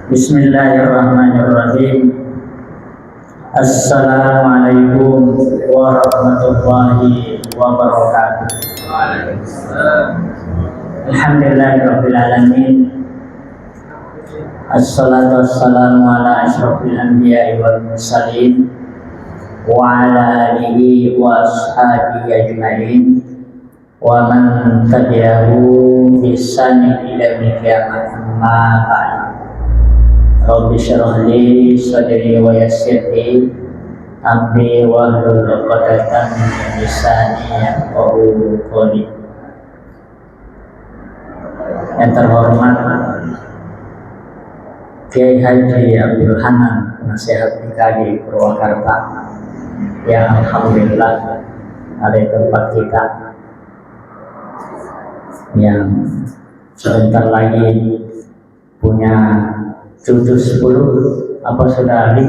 Bismillahirrahmanirrahim. Assalamualaikum warahmatullahi wabarakatuh. Alhamdulillahirabbil alamin. Assalatu wassalamu ala asyrofil anbiya'i wal mursalin wa ala alihi wa ashabihi ajma'in wa man tabi'ahu bi ihsanin ila yaumil qiyamah. Amma ba'd. Rabbi shrah li sadri wa yassir li amri wahlul 'uqdatam min lisani yafqahu qawli. Yang terhormat Kiai Haji Abdul Hanan, Nasihat PKD Purwakarta, yang alhamdulillah ada di tempat kita, yang sebentar lagi punya cucu 10, apa sudah 5?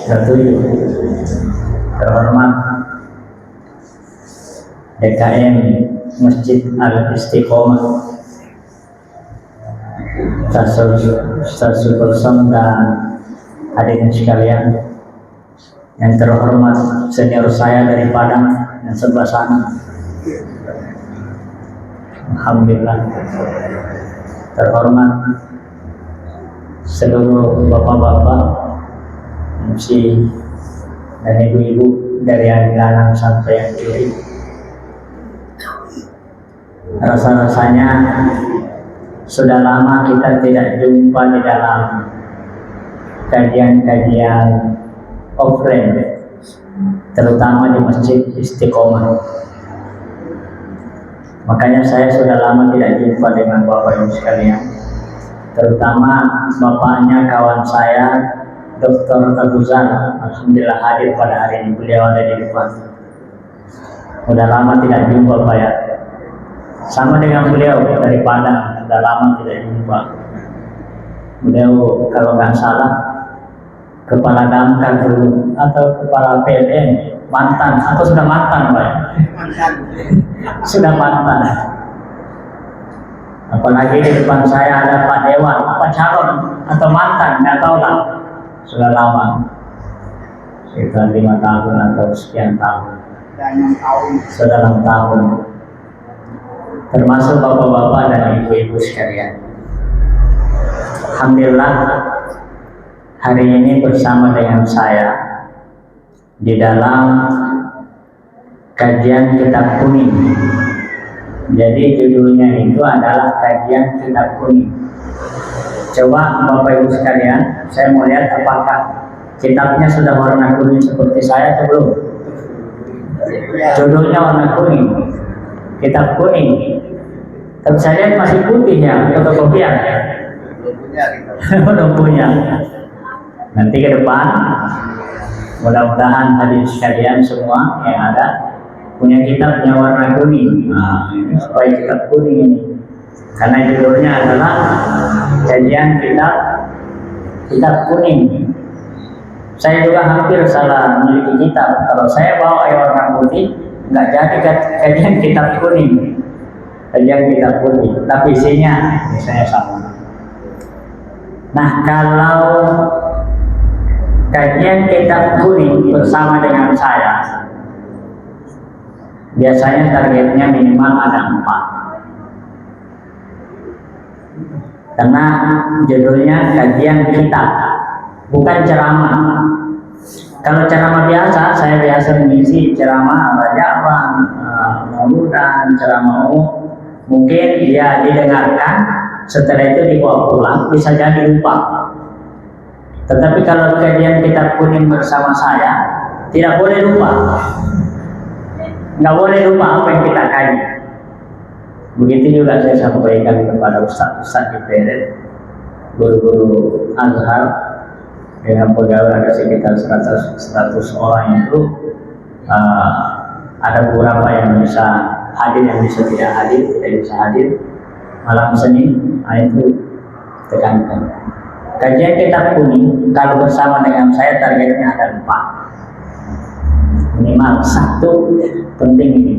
Sudah 7. Terhormat DKM Masjid Al-Istiqomah, Ustaz Sultan dan hadirin sekalian. Yang terhormat senior saya dari Padang yang sebelah sana, alhamdulillah. Terhormat seluruh bapak-bapak, MC dan ibu-ibu dari yang kanan sampai yang kiri. Rasa-rasanya sudah lama kita tidak jumpa di dalam kajian-kajian offline, terutama di Masjid Istiqomah. Makanya saya sudah lama tidak jumpa dengan Bapak Ibu sekalian, terutama bapaknya kawan saya, Dr. Abu Zar. Alhamdulillah hadir pada hari ini, beliau ada di depan. Sudah lama tidak jumpa Pak ya. Sama dengan beliau dari Padang, sudah lama tidak jumpa. Beliau kalau nggak salah kepala damkar dulu atau kepala PLN, mantan atau sudah mantan Pak ya? Sudah mantan. Apalagi di depan saya ada Pak Dewan, Pak calon atau mantan, nggak tahu lah. Sudah lama, sekitar 5 tahun atau sekian tahun. Sudah 6 tahun. Termasuk bapak-bapak dan ibu-ibu sekalian. Alhamdulillah hari ini bersama dengan saya di dalam kajian kitab kuning. Jadi judulnya itu adalah kajian kitab kuning. Coba Bapak Ibu sekalian, saya mau lihat apakah kitabnya sudah warna kuning seperti saya atau belum. Judulnya warna kuning, kitab kuning. Tapi saya lihat masih putih ya, fotokopian. Belum punya. Nanti ke depan mudah-mudahan hadirin sekalian semua yang ada punya kitabnya warna kuning. Nah, supaya kitab kuning ini, karena judulnya adalah kajian kitab kuning. Saya juga hampir salah memiliki kitab. Kalau saya bawa warna putih, nggak jadi kajian kitab kuning. Kajian kitab kuning, tapi isinya misalnya sama. Nah, kalau kajian kitab kuning bersama dengan saya, biasanya targetnya minimal ada 4. Karena judulnya kajian kitab, bukan ceramah. Kalau ceramah biasa, saya biasa mengisi ceramah rajawan, mauludan, ceramah mungkin dia didengarkan, setelah itu dibawa pulang, bisa jadi lupa. Tetapi kalau kajian kitab kuning bersama saya, tidak boleh lupa. Nggak boleh lupa apa yang kita kaji. Begitu juga saya sampaikan kepada ustaz-ustaz di PLN, guru-guru Azhar, dengan pegawai ada sekitar 100 orang itu, ada beberapa yang bisa hadir, yang bisa tidak hadir, tidak bisa hadir malam Senin. Itu tekankan. Kajian kitab kuning kalau bersama dengan saya targetnya ada 4. Minimal 1 penting ini.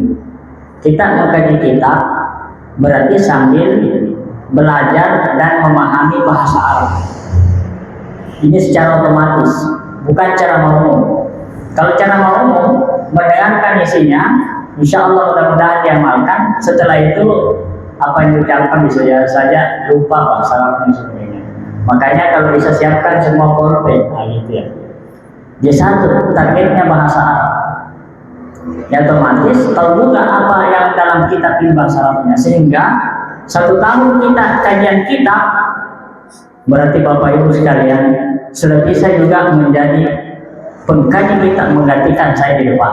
Kita mau kaji kitab berarti sambil belajar dan memahami bahasa Arab. Ini secara otomatis, bukan cara umum. Kalau cara umum, mendengarkan isinya, insya Allah mudah-mudahan diamalkan. Setelah itu, apa yang diucapkan bisa saja lupa bahasa Arabnya sebenarnya. Makanya kalau bisa siapkan semua korban, gitu ya. J1 targetnya bahasa Arab. Ya otomatis tahu juga apa yang dalam kitab ini bahasa Arabnya, sehingga 1 tahun kita kajian kitab, berarti Bapak Ibu sekalian sudah bisa juga menjadi pengkaji kitab menggantikan saya di depan.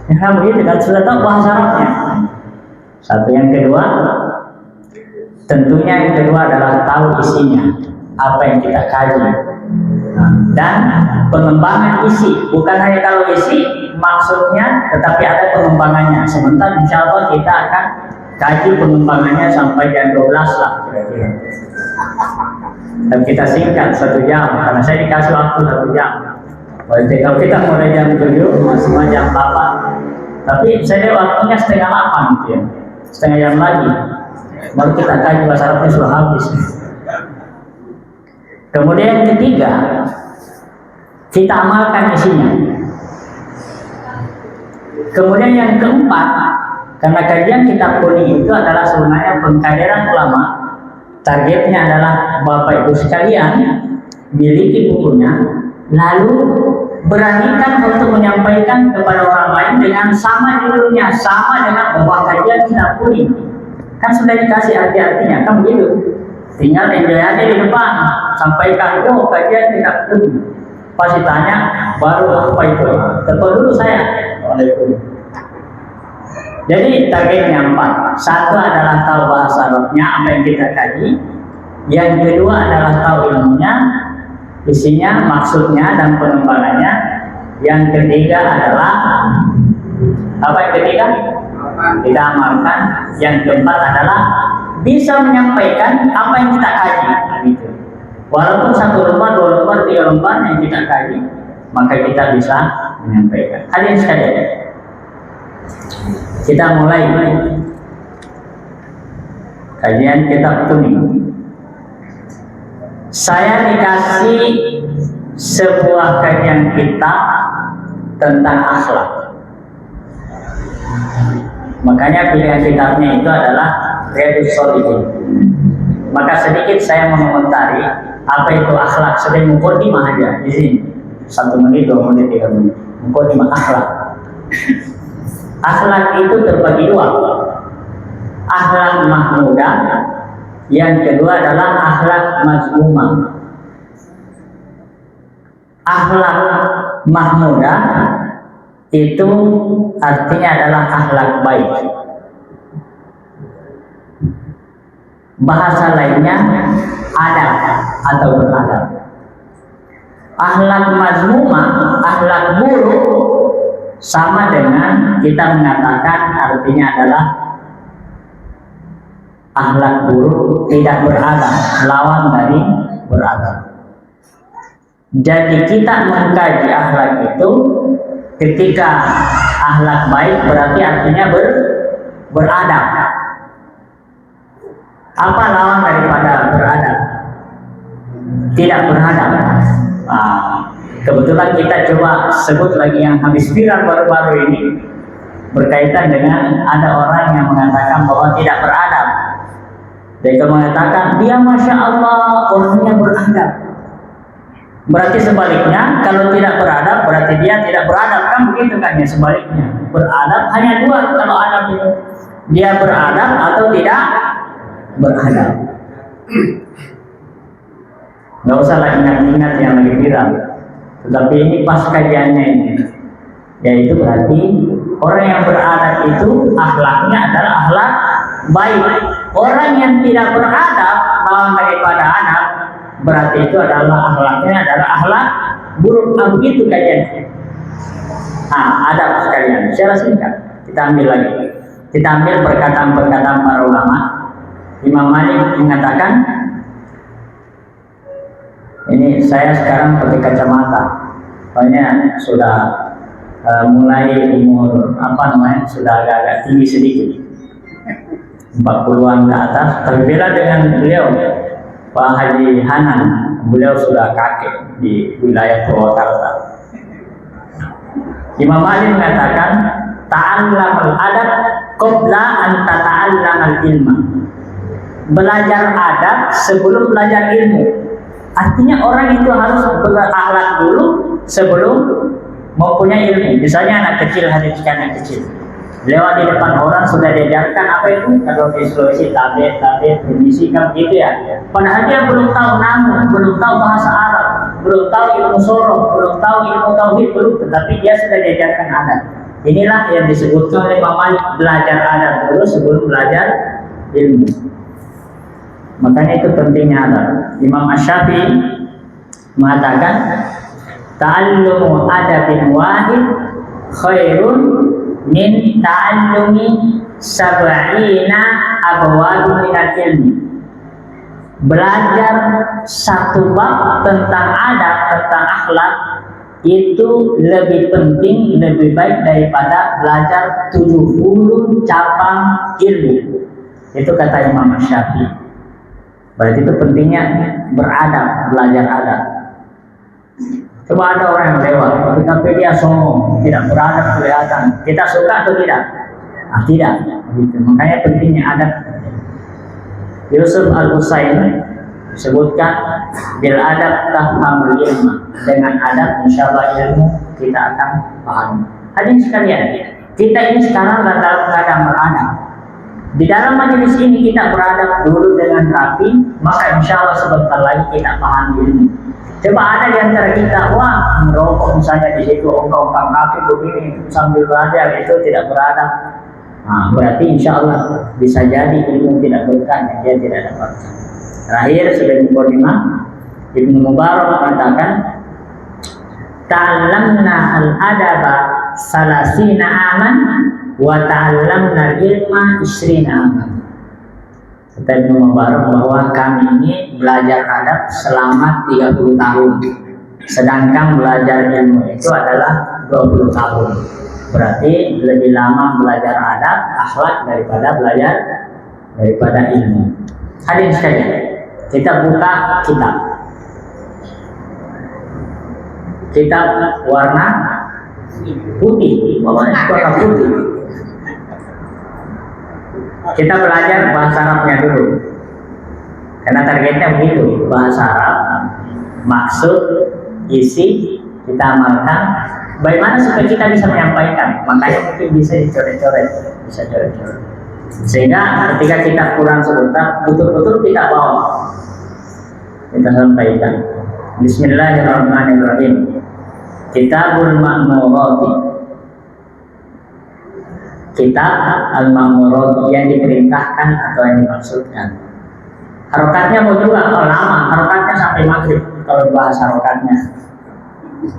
Ya begitu kan, sudah tahu bahasa Arabnya. Satu. Yang kedua, tentunya yang kedua adalah tahu isinya, apa yang kita kaji. Dan pengembangan isi, bukan hanya kalau isi maksudnya, tetapi ada pengembangannya. Sebentar insya Allah kita akan kaji pengembangannya sampai jam 12 lah kira-kira. Dan kita singkat 1 jam, karena saya dikasih waktu 1 jam. Berarti kalau kita mulai jam 7, maksimal jam 8. Tapi saya waktunya setengah 8 gitu ya, setengah jam lagi. Baru kita kaji bahasa Arabnya sudah habis. Kemudian yang ketiga, kita amalkan isinya. Kemudian yang keempat, karena kajian kitab kuning itu adalah sebenarnya pengkaderan ulama, targetnya adalah Bapak Ibu sekalian miliki bukunya, lalu beranikan untuk menyampaikan kepada orang lain dengan sama judulnya, sama dengan bahwa kajian kitab kuning. Kan sudah dikasih arti-artinya, kan begitu. Tinggal enjoy aja di depan, sampaikan, oh kajian kitab kuning. Pas ditanya, baru apa itu? Telepon dulu saya. Jadi targetnya 4. 1 adalah tahu bahasa Arabnya, apa yang kita kaji. Yang kedua adalah tahu ilmunya, isinya, maksudnya, dan pengembangannya. Yang ketiga adalah apa yang ketiga? Kita amalkan. Yang keempat adalah bisa menyampaikan apa yang kita kaji. Gitu. Walaupun 1 lembar, 2 lembar, 3 lembar yang kita kaji, maka kita bisa menyampaikan. Hadirin sekalian, kita mulai kajian kitab kuning. Saya dikasih sebuah kajian kitab tentang akhlak. Makanya pilihan kitabnya itu adalah Riyadhus Shalihin. Maka sedikit saya mengomentari apa itu akhlak, sedang mukadimah aja di sini. 1 menit, 2 menit, 3 menit. Mukadimah akhlak. Akhlak itu terbagi 2. Akhlak mahmudah, yang kedua adalah akhlak mazmumah. Akhlak mahmudah itu artinya adalah akhlak baik. Bahasa lainnya adab atau beradab. Akhlak mazmumah, akhlak buruk, sama dengan kita mengatakan artinya adalah akhlak buruk, tidak beradab, lawan dari beradab. Jadi kita mengkaji akhlak itu, ketika akhlak baik berarti artinya beradab. Apa lawan daripada beradab? Tidak beradab. Kebetulan kita coba sebut lagi yang habis viral baru-baru ini, berkaitan dengan ada orang yang mengatakan bahwa tidak beradab. Dia mengatakan dia Masya Allah orangnya beradab. Berarti sebaliknya, kalau tidak beradab berarti dia tidak beradab, kan begitu kan ya, sebaliknya. Beradab hanya 2 kalau adab itu. Dia beradab atau tidak beradab. Nggak usah lah ingat-ingat yang lagi viral. Tetapi ini pas kajiannya ini, yaitu berarti orang yang beradab itu akhlaknya adalah akhlak baik. Orang yang tidak beradab, lawan daripada adab, berarti itu adalah akhlaknya adalah akhlak buruk. Begitu kajiannya. Adab sekalian. Secara singkat kita ambil lagi. Kita ambil perkataan-perkataan para ulama. Imam Malik mengatakan, ini saya sekarang pakai kacamata, soalnya sudah mulai umur sudah agak-agak tinggi sedikit. 40-an ke atas. Tapi beda dengan beliau, Pak Haji Hanan, beliau sudah kakek di wilayah Purwakarta. Imam Ali mengatakan, ta'allamul adab qabla an tata'allamal ilma. Belajar adab sebelum belajar ilmu. Artinya orang itu harus berakhlak dulu sebelum mempunyai ilmu. Misalnya anak kecil, hadiskan anak kecil, lewat di depan orang sudah diajarkan apa itu, kalau di Sulawesi tabet, permisi kan gitu ya. Padahal dia belum tahu namu, belum tahu bahasa Arab, belum tahu ilmu sorof, belum tahu ilmu tauhid, belum, tetapi dia sudah diajarkan adab. Inilah yang disebutkan oleh Imam Malik, belajar adab dulu sebelum belajar ilmu. Makanya itu pentingnya adab. Imam Asy-Syafi'i mengatakan, ta'allumu adabin wahid khairun min ta'allumi sab'ina abwab minal ilmi. Belajar satu bab tentang adab, tentang akhlak, itu lebih penting, lebih baik daripada belajar 70 cabang ilmu. Itu kata Imam Syafi'i. Berarti itu pentingnya beradab, belajar adab. Coba ada orang yang lewat, tapi dia sombong, tidak beradab kelihatan. Kita suka atau tidak? Ah, tidak. Gitu. Makanya pentingnya adab. Yusuf Al-Husain sebutkan, bil adab tafhamul ilma. Dengan adab, insyaallah ilmu kita akan paham. Hadirin sekalian, kita ini sekarang dalam keadaan beradab. Di dalam majelis ini kita beradab dulu dengan rapi, maka insya Allah sebentar lagi kita paham ilmu. Coba ada di antara kita, wah merokok misalnya di situ, ongkang kaki begini sambil belajar, itu tidak beradab. Nah, berarti insya Allah bisa jadi ilmu tidak berkah, dia tidak dapat. Terakhir sebagai mukadimah, Ibnu Mubarak mengatakan, ta'allamna al-adaba salasina aman wa ta'allamna ilma isrina aman. Kata Ibnu Mubarak bahwa kami ini belajar adab selama 30 tahun, sedangkan belajar ilmu itu adalah 20 tahun. Berarti lebih lama belajar adab, akhlak daripada ilmu. Hadirin sekalian, kita buka kitab warna putih, bawahnya warna putih. Kita belajar bahasa Arabnya dulu, karena targetnya begitu, bahasa Arab, maksud, isi, kita amalkan. Bagaimana supaya kita bisa menyampaikan? Makanya mungkin bisa dicoret-coret, sehingga ketika kita kurang sebentar, betul-betul kita bawa, kita sampaikan. Bismillahirrahmanirrahim. Kitabul Ma'murati. Kitab Al-Ma'murati yang diperintahkan atau yang dimaksudkan. Harokatnya mau juga, lama, harokatnya sampai maghrib kalau bahasa harokatnya.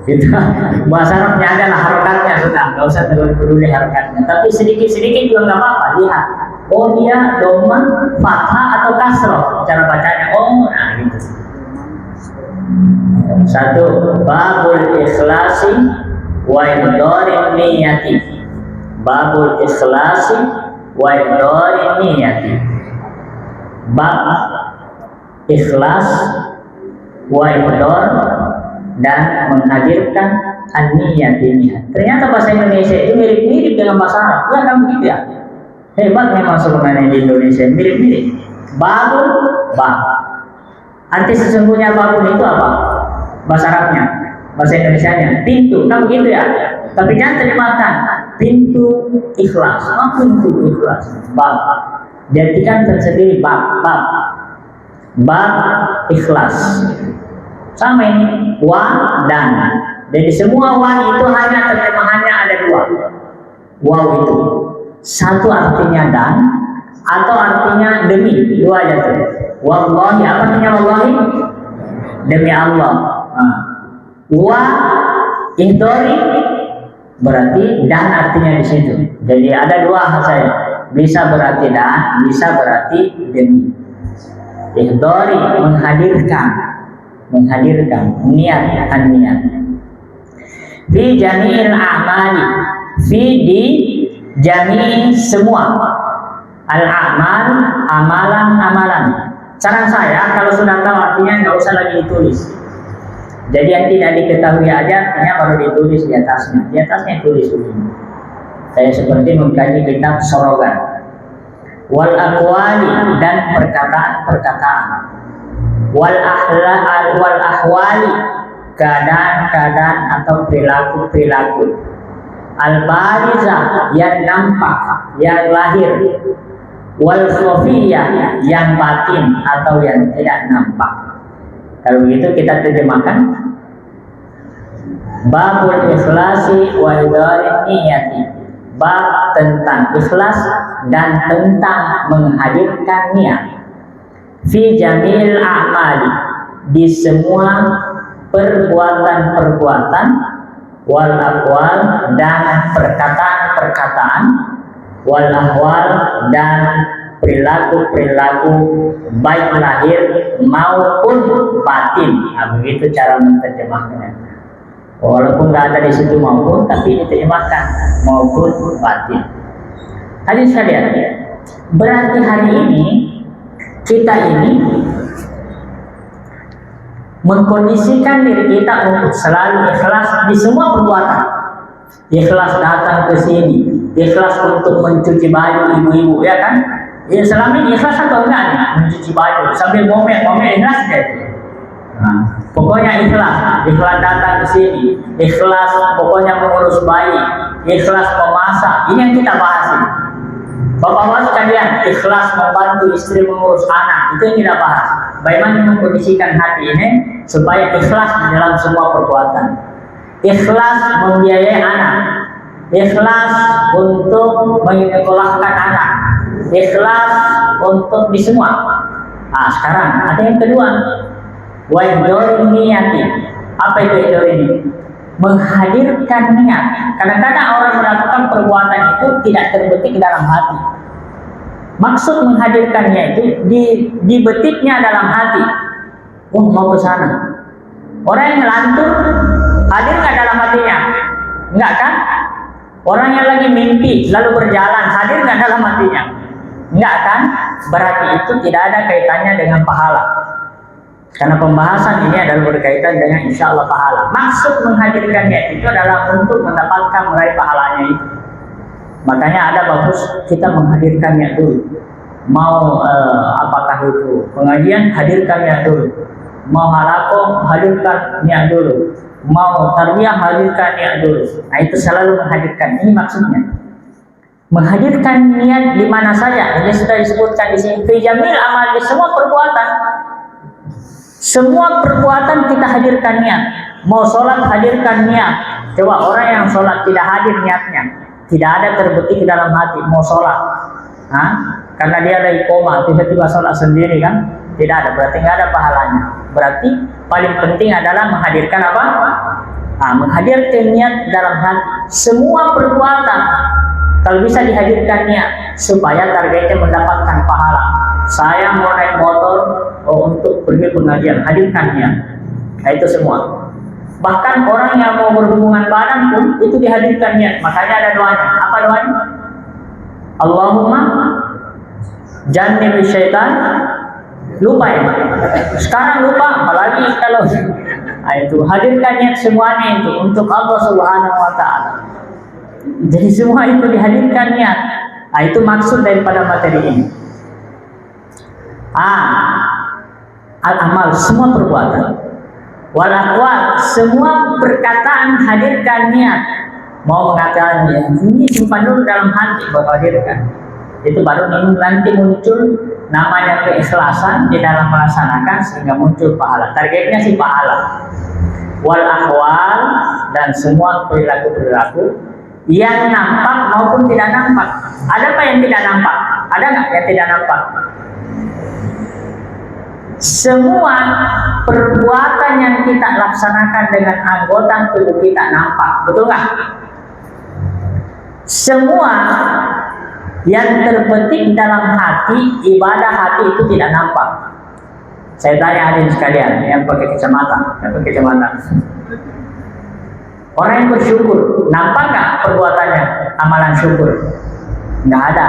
Gitu. Bahasa Arabnya adalah harokatnya sudah, nggak usah terlalu peduli harokatnya. Tapi sedikit-sedikit juga nggak apa-apa. Lihat, oh dia doma, fathah atau kasroh cara bacanya. Oh, nah gitu. Satu, babul ikhlasi wa idharin niyati. Babul ikhlasi wa idharin niyati. Bab ikhlas wa idhar dan menghadirkan an-niyat ini. Ternyata bahasa Indonesia itu mirip-mirip dengan bahasa Arab. Ya kan begitu ya? Hebat memang sebenarnya di Indonesia, mirip-mirip. Babul, bab. Arti sesungguhnya babul itu apa? Bahasa Arabnya, bahasa Indonesianya pintu, kan begitu ya? Tapi jangan terjemahkan pintu ikhlas. Apa pintu ikhlas? Bab. Jadikan tersendiri bab ikhlas. Sama ini wa dan. Jadi semua wa itu hanya terjemahannya ada dua. Wa itu satu artinya dan atau artinya demi, dua aja tuh. Wallahi, apa artinya wallahi? Demi Allah. Wa ihdori berarti dan artinya di situ. Jadi ada dua hal saya. Bisa berarti dan, bisa berarti demi. Ihdori menghadirkan niat an-niat. Fi jami'il a'mali, fi di jami'i semua. Al-amal, amalan. Saran saya kalau sudah tahu artinya nggak usah lagi ditulis. Jadi yang tidak diketahui aja artinya baru ditulis di atasnya. Di atasnya tulis dulu. Saya seperti mengkaji kitab Sorogan. Wal aqwali, dan perkataan. Wal ahwali, keadaan atau perilaku. Al barizah, yang nampak, yang lahir. Wal khafiyah, yang batin atau yang tidak nampak. Kalau begitu kita terjemahkan babul ikhlasi wa idarin niyati, bab tentang ikhlas dan tentang menghadirkan niat fi jamil a'mali, di semua perbuatan wal aqwal, dan perkataan wal ahwal, dan perilaku baik lahir maupun batin. Nah, begitu cara menerjemahkannya. Walaupun nggak ada di situ maupun, tapi diterjemahkan maupun batin. Hadirin sekalian, berarti hari ini kita ini mengkondisikan diri kita untuk selalu ikhlas di semua perbuatan. Ikhlas datang ke sini, ikhlas untuk mencuci baju ibu-ibu, ya kan? Ya, selama ini ikhlas atau enggak nih? Mencuci baju sambil ngomel ikhlas deh. Nah, pokoknya ikhlas datang ke sini, ikhlas pokoknya mengurus bayi, ikhlas memasak. Ini yang kita bahas ini. Bapak-bapak sekalian, ikhlas membantu istri mengurus anak, itu yang kita bahas. Bagaimana mengkondisikan hati ini supaya ikhlas di dalam semua perbuatan. Ikhlas membiayai anak, ikhlas untuk menyekolahkan anak, ikhlas untuk di semua. Nah, sekarang ada yang kedua, wa idhorin niyati. Apa itu idhorin? Menghadirkan niat. Kadang-kadang orang melakukan perbuatan itu tidak terbetik dalam hati. Maksud menghadirkannya itu dibetiknya dalam hati. Oh, mau ke sana. Orang yang ngelantur hadir nggak dalam hatinya? Enggak kan? Orang yang lagi mimpi lalu berjalan hadir nggak dalam hatinya? Enggak kan? Berarti itu tidak ada kaitannya dengan pahala. Karena pembahasan ini adalah berkaitan dengan insya Allah pahala. Maksud menghadirkannya itu adalah untuk mendapatkan meraih pahalanya itu. Makanya ada bagus kita menghadirkannya dulu. Mau apakah itu pengajian, hadirkannya dulu. Mau halakoh, hadirkannya dulu. Mau tarbiyah, hadirkannya dulu. Nah, itu selalu menghadirkan. Ini maksudnya. Menghadirkan niat di mana saja. Ini sudah disebutkan di sini. Fi jamil amal, di semua perbuatan. Semua perbuatan kita hadirkan niat. Mau sholat, hadirkan niat. Coba orang yang sholat tidak hadir niatnya, tidak ada terbetik dalam hati mau sholat. Hah? Karena dia lagi koma, tiba-tiba sholat sendiri kan? Tidak ada, berarti nggak ada pahalanya. Berarti paling penting adalah menghadirkan apa? Menghadirkan niat dalam hati. Semua perbuatan kalau bisa dihadirkan niat supaya targetnya mendapatkan pahala. Saya mau naik motor untuk pergi pengajian, hadirkan niat. Nah, itu semua. Bahkan orang yang mau berhubungan badan pun itu dihadirkan niat. Makanya ada doanya. Apa doanya? Allahumma jannib syaitan. Lupa ya. Sekarang lupa, apalagi kalau itu hadirkan niat semuanya itu untuk Allah Subhanahu wa taala. Jadi semua itu dihadirkan niat. Nah, itu maksud daripada materi ini. Al-amal, semua perbuatan. Wal aqwal, semua perkataan hadirkan niat. Mau mengatakan ini simpan dulu dalam hati, baru hadirkan. Itu baru nanti muncul namanya keikhlasan di dalam melaksanakan sehingga muncul pahala. Targetnya sih pahala. Wal ahwal, dan semua perilaku yang nampak maupun tidak nampak. Ada apa yang tidak nampak? Ada nggak yang tidak nampak? Semua perbuatan yang kita laksanakan dengan anggota tubuh kita nampak, betul nggak? Semua yang terbetik dalam hati, ibadah hati itu tidak nampak. Saya tanya hadirin sekalian yang pakai kacamata, orang yang bersyukur, nampak nggak perbuatannya, amalan syukur? Nggak ada.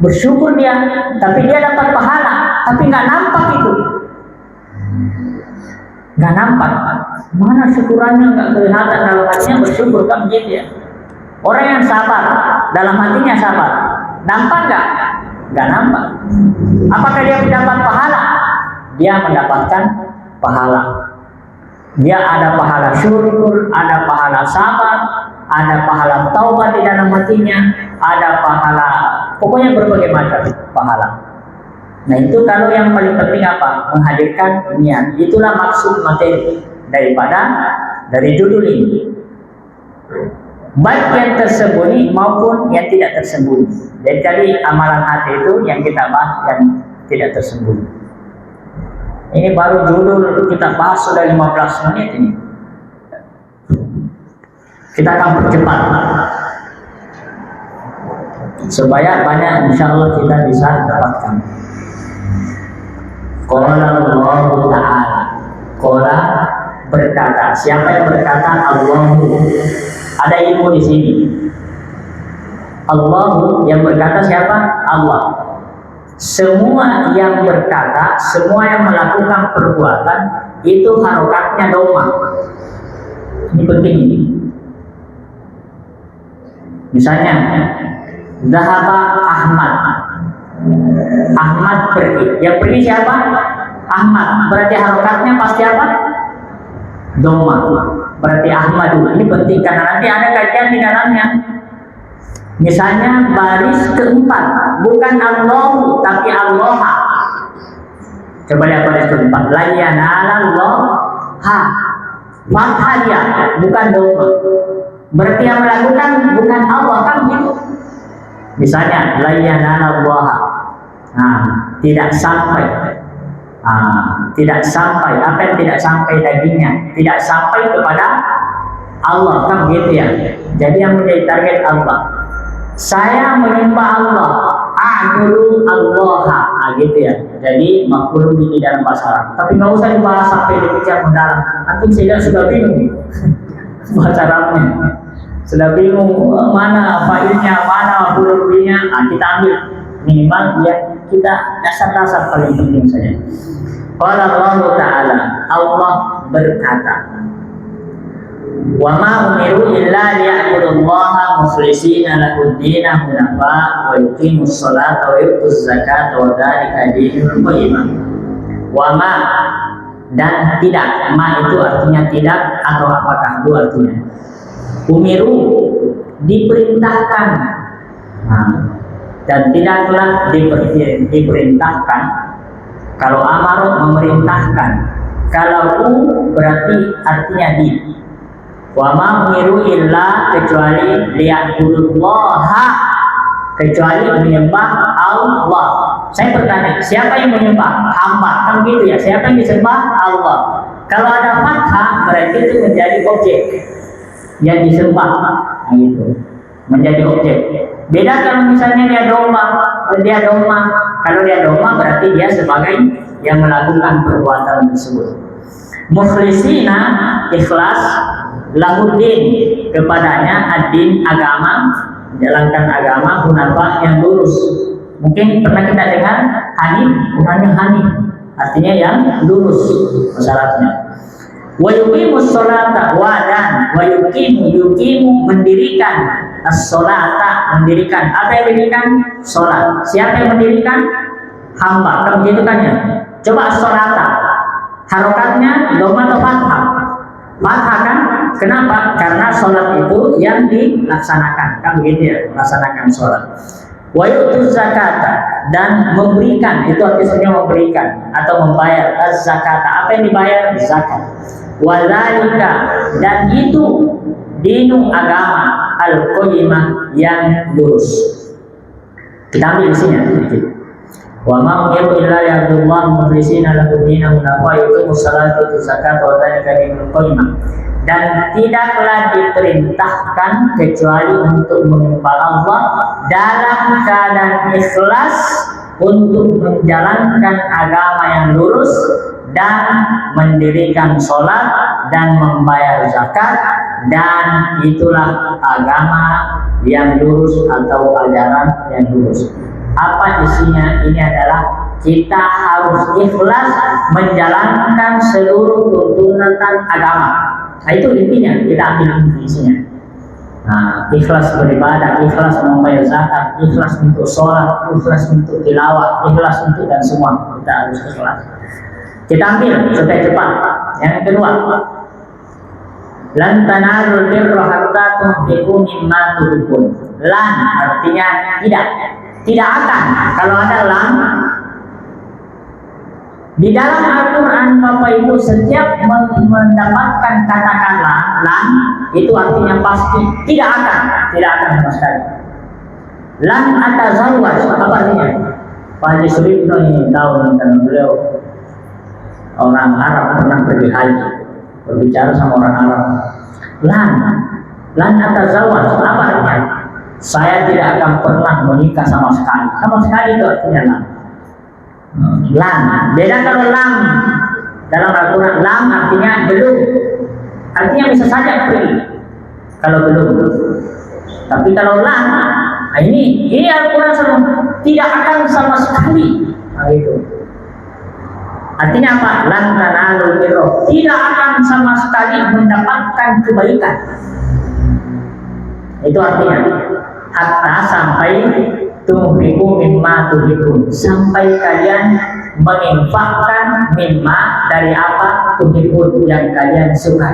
bersyukur dia, tapi dia dapat pahala, tapi nggak nampak itu, nggak nampak. Mana syukurannya nggak kelihatan, dalam hatinya bersyukur kan begitu ya. Orang yang sabar, dalam hatinya sabar, nampak nggak? Nggak nampak. Apakah dia mendapat pahala? Dia mendapatkan pahala. Dia ada pahala syukur, ada pahala sabar, ada pahala taubat di dalam hatinya, ada pahala, pokoknya berbagai macam pahala. Nah itu kalau yang paling penting apa? Menghadirkan niat. Itulah maksud materi dari judul ini. Baik yang tersembunyi maupun yang tidak tersembunyi. Jadi amalan hati itu yang kita bahas yang tidak tersembunyi. Ini baru judul kita bahas sudah 15 menit ini. Kita akan percepat supaya banyak, insya Allah kita bisa dapatkan. Qala Allah Ta'ala, Qala berkata. Siapa yang berkata? Allah. Ada ilmu di sini. Allah yang berkata siapa? Allah. Semua yang berkata, semua yang melakukan perbuatan itu harokatnya doma. Ini penting ini. Misalnya, Zahaba Ahmad. Ahmad pergi. Yang pergi siapa? Ahmad. Berarti harokatnya pasti apa? Doma. Berarti Ahmad dulu. Ini penting karena nanti ada kajian di dalamnya. Misalnya baris keempat, bukan Allah tapi Allah. Coba lihat baris keempat. La yanala ha. Fathah dia, bukan doma. Berarti yang melakukan bukan Allah kan gitu. Misalnya la yanala Allah. Nah, tidak sampai. Tidak sampai. Apa yang tidak sampai dagingnya? Tidak sampai kepada Allah kan gitu ya. Jadi yang menjadi target Allah. Saya menyembah Allah, a'budu Allah, gitu ya. Jadi maf'ul di dalam bahasa Arab. Tapi nggak usah dibahas sampai demikian mendalam. Antum sudah bingung bahasa Arabnya. Sudah bingung mana fa'ilnya, mana maf'ul bihi-nya. Kita ambil minimal ya kita dasar-dasar paling penting saja. Qala Allah Ta'ala, Allah berkata, wa ma umiru illa liya'budullaha mukhlishina lahu-d-din hunafa wa yuqimus salata wa yutuz zakata wa dzalika dinul qayyimah. Wa ma dan tidak, ma itu artinya tidak atau apakah itu artinya. Umiru diperintahkan. Dan tidaklah diperintahkan. Kalau amar memerintahkan, kalau berarti artinya di. Wa ma umiru illa kecuali liya'budullaha, kecuali menyembah Allah. Saya bertanya, siapa yang menyembah? Hamba, kan gitu ya. Siapa yang disembah? Allah. Kalau ada fathah berarti itu menjadi objek yang disembah. Nah, gitu. Menjadi objek. Beda kalau misalnya dia domba. Kalau dia domba berarti dia sebagai yang melakukan perbuatan tersebut. Mukhlisina ikhlas, lahuddin kepadanya, ad-din agama, jalankan agama, hunafa yang lurus. Mungkin pernah kita dengar hanif, bukannya hanif, artinya yang lurus syaratnya. Wa yuqimus sholata wa dan wa yuqimu mendirikan as-sholata, mendirikan. Apa yang mendirikan? Sholat. Siapa yang mendirikan? Hamba. Kan begitu kan ya? Coba as-sholata. Harokatnya doma atau fathah? Fathah kan? Kenapa? Karena sholat itu yang dilaksanakan. Kan begitu ya? Melaksanakan sholat. Wa yutuz zakata, dan memberikan, itu artinya memberikan atau membayar az-zakata. Apa yang dibayar? Zakat. Wa dzalika, dan itu dinu agama al-qayyimah yang lurus. Kita ambil isinya. Wa ma umiru illa liya'budullaha mukhlishina lahu-d-din hunafa yuqimus salata wa yutuz zakata wa dzalika dinul qayyimah. Dan tidaklah diperintahkan kecuali untuk menyembah Allah dalam keadaan ikhlas untuk menjalankan agama yang lurus dan mendirikan sholat dan membayar zakat, dan itulah agama yang lurus atau ajaran yang lurus. Apa isinya? Ini adalah kita harus ikhlas menjalankan seluruh tuntunan agama. Nah, itu intinya, kita ambil isinya. Nah, ikhlas beribadah, ikhlas membayar zakat, ikhlas untuk sholat, ikhlas untuk tilawah, ikhlas untuk dan semua kita harus ikhlas. Kita ambil supaya cepat. Yang kedua, lan tanalul birra hatta tunfiqu mimma tuhibbun. Lan artinya tidak akan. Kalau ada lan di dalam Al-Quran, Bapak Ibu, setiap mendapatkan katakanlah lan, itu artinya pasti, tidak akan sama sekali. Lan atazawwaj, apa artinya? Pak Haji Suripto ini tahu karena beliau orang Arab, pernah pergi haji, berbicara sama orang Arab. Lan atazawwaj, apa artinya? Saya tidak akan pernah menikah sama sekali itu artinya lan. Lam, beda kalau lam dalam Al-Quran. Lam artinya belum, artinya bisa saja pergi kalau belum. Tapi kalau lam, ini Al-Quran tidak akan sama sekali. Nah, itu artinya apa? Lan tanalul birra, tidak akan sama sekali mendapatkan kebaikan. Itu artinya hatta sampai tunfiqu mimma tuhibbun, sampai kalian menginfakkan mimma dari apa tuhibbun yang kalian sukai.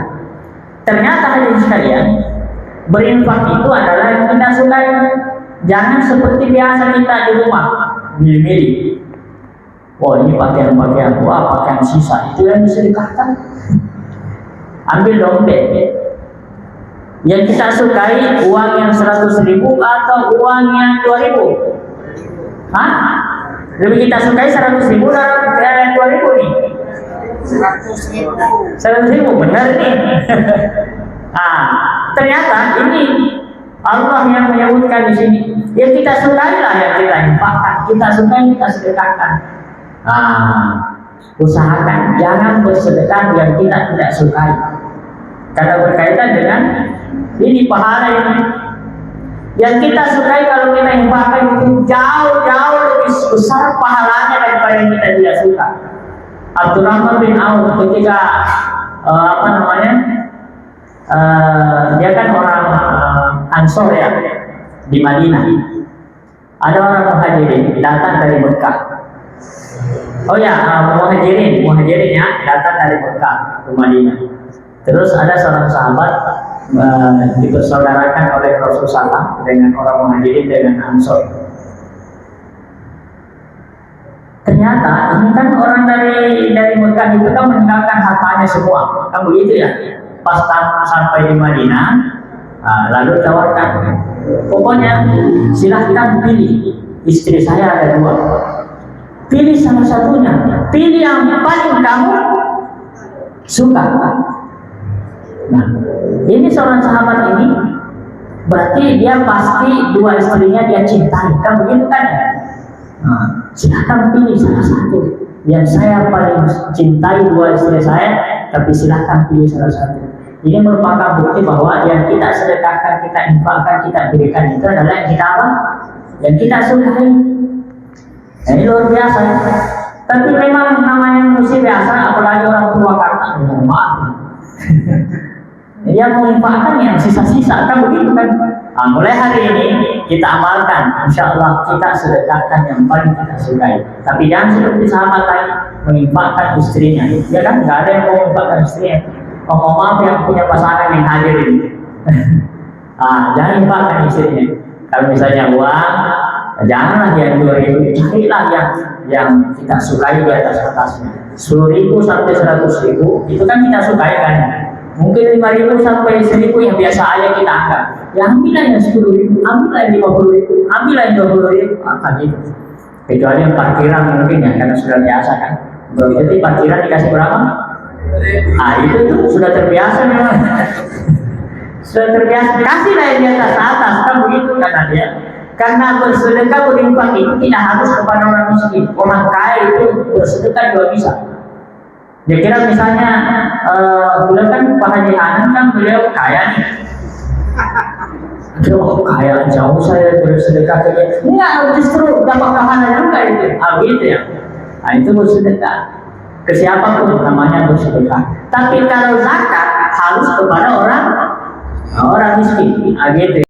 Ternyata hadirin sekalian, berinfak itu adalah yang kita sukai. Jangan seperti biasa kita di rumah milih-milih. Oh, ini pakaian, wah pakaian sisa itu yang disedekahkan. Ambil dompet. Yang kita sukai uang yang 100.000 atau uang yang 2.000? Hah? Lebih kita sukai 100.000 dan 2.000 nih? 100.000, benar nih. Ternyata ini Allah yang menyebutkan di sini. Yang kita sukai lah yang kita infakkan, kita sukai kita sedekahkan. Usahakan jangan bersedekah yang kita tidak sukai, karena berkaitan dengan ini pahala ini. Yang kita sukai kalau kita infakkan itu jauh lebih besar pahalanya daripada yang kita tidak suka. Abdurrahman bin Auf ketika dia kan orang Ansor ya, di Madinah. Ada orang muhajirin datang dari Mekah. Oh ya, muhajirin ya datang dari Mekah ke Madinah. Terus ada seorang sahabat dipersaudarakan oleh Rasulullah dengan orang muhajirin dengan Ansor. Ternyata ini kan orang dari Mekah itu kan meninggalkan hartanya semua, kan begitu ya. Pas sampai di Madinah, lalu tawarkan, pokoknya silahkan pilih, istri saya ada 2, pilih salah satunya, pilih yang paling kamu suka. Nah, ini seorang sahabat ini berarti dia pasti 2 istrinya dia cintai, kan begitu kan? Silahkan pilih salah satu yang saya paling cintai 2 istri saya, tapi silahkan pilih salah satu. Ini merupakan bukti bahwa yang kita sedekahkan, kita infakkan, kita berikan itu adalah yang kita apa? Yang kita sukai. Nah, ini luar biasa. Tapi memang namanya manusia biasa, apalagi orang tua kata, maaf. Dia menginfakkan yang sisa-sisa, kan begitu kan? Mulai hari ini kita amalkan, insya Allah kita sedekahkan yang paling kita sukai. Tapi jangan seperti sahabat tadi menginfakkan istrinya, ya kan? Nggak ada yang mau menginfakkan istrinya. Maaf yang punya pasangan yang hadir ini. Jangan infakkan istrinya. Kalau misalnya uang, janganlah yang 2.000, carilah yang kita sukai di atasnya. 10.000 sampai 100.000 itu kan kita sukai kan? Mungkin 5.000 sampai 1.000 yang biasa aja kita anggap. Ya ambillah yang 10.000, ambillah yang 50.000, ambillah yang 20.000, gitu. Kecuali yang parkiran mungkin ya, karena sudah biasa kan. Jadi parkiran dikasih berapa? Itu tuh sudah terbiasa memang. Sudah terbiasa. Kasihlah yang di atas, kan begitu kata dia. Karena bersedekah berinfak itu tidak harus kepada orang miskin. Orang kaya itu bersedekah juga bisa. Ya kira misalnya beliau kan Pak Haji Hanan kan beliau kaya nih. Aduh, kayak jauh saya bersedekah ke dia. Enggak, justru dapat pahala juga itu. Gitu ya. Nah, itu bersedekah. Ke siapapun namanya bersedekah. Tapi kalau zakat harus kepada orang miskin. Gitu.